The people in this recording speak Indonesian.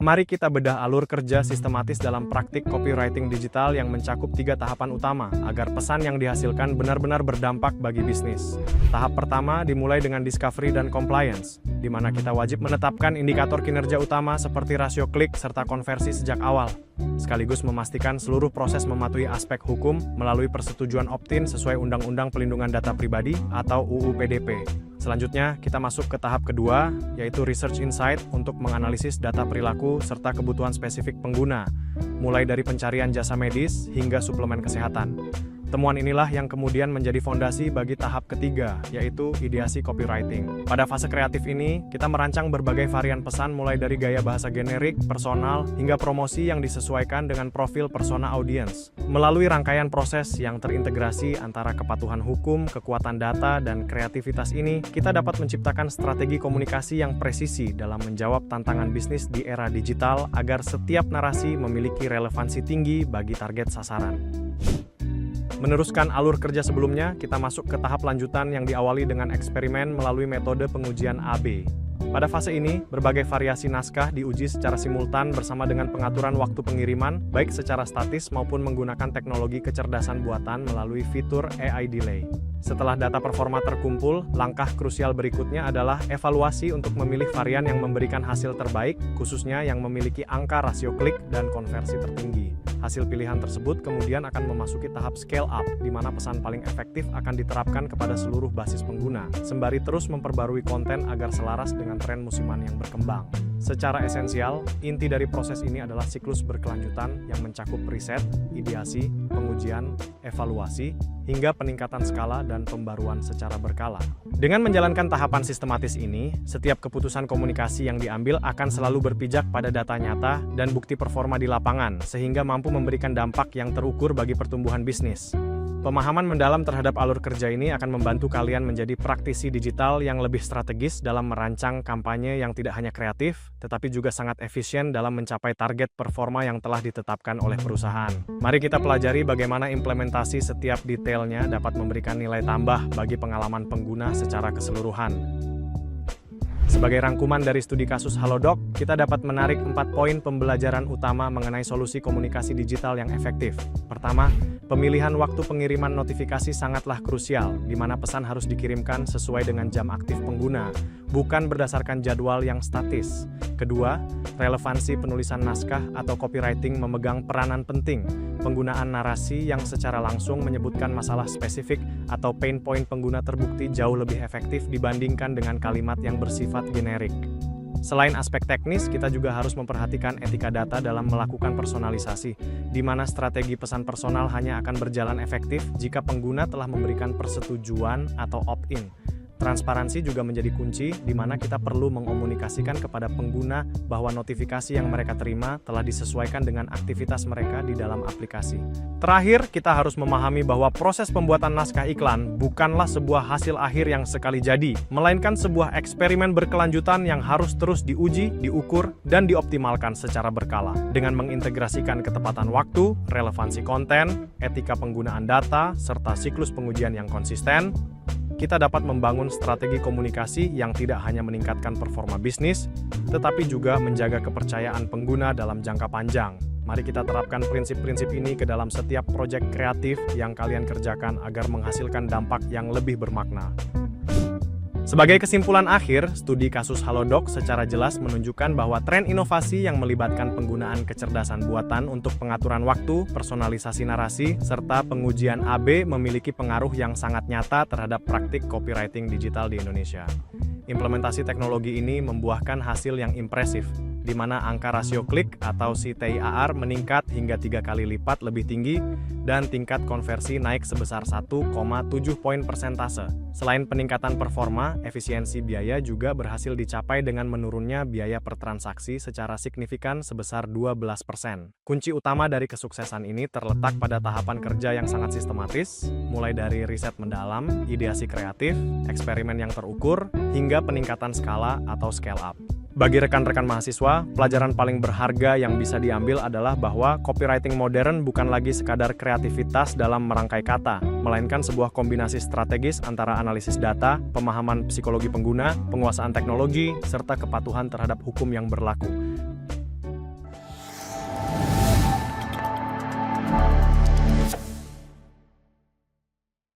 Mari kita bedah alur kerja sistematis dalam praktik copywriting digital yang mencakup 3 tahapan utama agar pesan yang dihasilkan benar-benar berdampak bagi bisnis. Tahap pertama dimulai dengan discovery dan compliance, di mana kita wajib menetapkan indikator kinerja utama seperti rasio klik serta konversi sejak awal, sekaligus memastikan seluruh proses mematuhi aspek hukum melalui persetujuan opt-in sesuai Undang-Undang Pelindungan Data Pribadi atau UU PDP. Selanjutnya, kita masuk ke tahap kedua, yaitu Research Insight untuk menganalisis data perilaku serta kebutuhan spesifik pengguna, mulai dari pencarian jasa medis hingga suplemen kesehatan. Temuan inilah yang kemudian menjadi fondasi bagi tahap ketiga, yaitu ideasi copywriting. Pada fase kreatif ini, kita merancang berbagai varian pesan mulai dari gaya bahasa generik, personal, hingga promosi yang disesuaikan dengan profil persona audiens. Melalui rangkaian proses yang terintegrasi antara kepatuhan hukum, kekuatan data, dan kreativitas ini, kita dapat menciptakan strategi komunikasi yang presisi dalam menjawab tantangan bisnis di era digital agar setiap narasi memiliki relevansi tinggi bagi target sasaran. Meneruskan alur kerja sebelumnya, kita masuk ke tahap lanjutan yang diawali dengan eksperimen melalui metode pengujian AB. Pada fase ini, berbagai variasi naskah diuji secara simultan bersama dengan pengaturan waktu pengiriman, baik secara statis maupun menggunakan teknologi kecerdasan buatan melalui fitur AI Delay. Setelah data performa terkumpul, langkah krusial berikutnya adalah evaluasi untuk memilih varian yang memberikan hasil terbaik, khususnya yang memiliki angka rasio klik dan konversi tertinggi. Hasil pilihan tersebut kemudian akan memasuki tahap scale up, di mana pesan paling efektif akan diterapkan kepada seluruh basis pengguna, sembari terus memperbarui konten agar selaras dengan tren musiman yang berkembang. Secara esensial, inti dari proses ini adalah siklus berkelanjutan yang mencakup riset, ideasi, pengujian, evaluasi, hingga peningkatan skala dan pembaruan secara berkala. Dengan menjalankan tahapan sistematis ini, setiap keputusan komunikasi yang diambil akan selalu berpijak pada data nyata dan bukti performa di lapangan, sehingga mampu memberikan dampak yang terukur bagi pertumbuhan bisnis. Pemahaman mendalam terhadap alur kerja ini akan membantu kalian menjadi praktisi digital yang lebih strategis dalam merancang kampanye yang tidak hanya kreatif, tetapi juga sangat efisien dalam mencapai target performa yang telah ditetapkan oleh perusahaan. Mari kita pelajari bagaimana implementasi setiap detailnya dapat memberikan nilai tambah bagi pengalaman pengguna secara keseluruhan. Sebagai rangkuman dari studi kasus Halodoc, kita dapat menarik 4 poin pembelajaran utama mengenai solusi komunikasi digital yang efektif. Pertama, pemilihan waktu pengiriman notifikasi sangatlah krusial, di mana pesan harus dikirimkan sesuai dengan jam aktif pengguna, bukan berdasarkan jadwal yang statis. Kedua, relevansi penulisan naskah atau copywriting memegang peranan penting. Penggunaan narasi yang secara langsung menyebutkan masalah spesifik atau pain point pengguna terbukti jauh lebih efektif dibandingkan dengan kalimat yang bersifat generik. Selain aspek teknis, kita juga harus memperhatikan etika data dalam melakukan personalisasi, di mana strategi pesan personal hanya akan berjalan efektif jika pengguna telah memberikan persetujuan atau opt-in. Transparansi juga menjadi kunci, di mana kita perlu mengomunikasikan kepada pengguna bahwa notifikasi yang mereka terima telah disesuaikan dengan aktivitas mereka di dalam aplikasi. Terakhir, kita harus memahami bahwa proses pembuatan naskah iklan bukanlah sebuah hasil akhir yang sekali jadi, melainkan sebuah eksperimen berkelanjutan yang harus terus diuji, diukur, dan dioptimalkan secara berkala. Dengan mengintegrasikan ketepatan waktu, relevansi konten, etika penggunaan data, serta siklus pengujian yang konsisten, kita dapat membangun strategi komunikasi yang tidak hanya meningkatkan performa bisnis, tetapi juga menjaga kepercayaan pengguna dalam jangka panjang. Mari kita terapkan prinsip-prinsip ini ke dalam setiap proyek kreatif yang kalian kerjakan agar menghasilkan dampak yang lebih bermakna. Sebagai kesimpulan akhir, studi kasus Halodoc secara jelas menunjukkan bahwa tren inovasi yang melibatkan penggunaan kecerdasan buatan untuk pengaturan waktu, personalisasi narasi, serta pengujian AB memiliki pengaruh yang sangat nyata terhadap praktik copywriting digital di Indonesia. Implementasi teknologi ini membuahkan hasil yang impresif, di mana angka rasio klik atau CTIR meningkat hingga 3 kali lipat lebih tinggi dan tingkat konversi naik sebesar 1,7 poin persentase. Selain peningkatan performa, efisiensi biaya juga berhasil dicapai dengan menurunnya biaya per transaksi secara signifikan sebesar 12%. Kunci utama dari kesuksesan ini terletak pada tahapan kerja yang sangat sistematis, mulai dari riset mendalam, ideasi kreatif, eksperimen yang terukur, hingga peningkatan skala atau scale up. Bagi rekan-rekan mahasiswa, pelajaran paling berharga yang bisa diambil adalah bahwa copywriting modern bukan lagi sekadar kreativitas dalam merangkai kata, melainkan sebuah kombinasi strategis antara analisis data, pemahaman psikologi pengguna, penguasaan teknologi, serta kepatuhan terhadap hukum yang berlaku.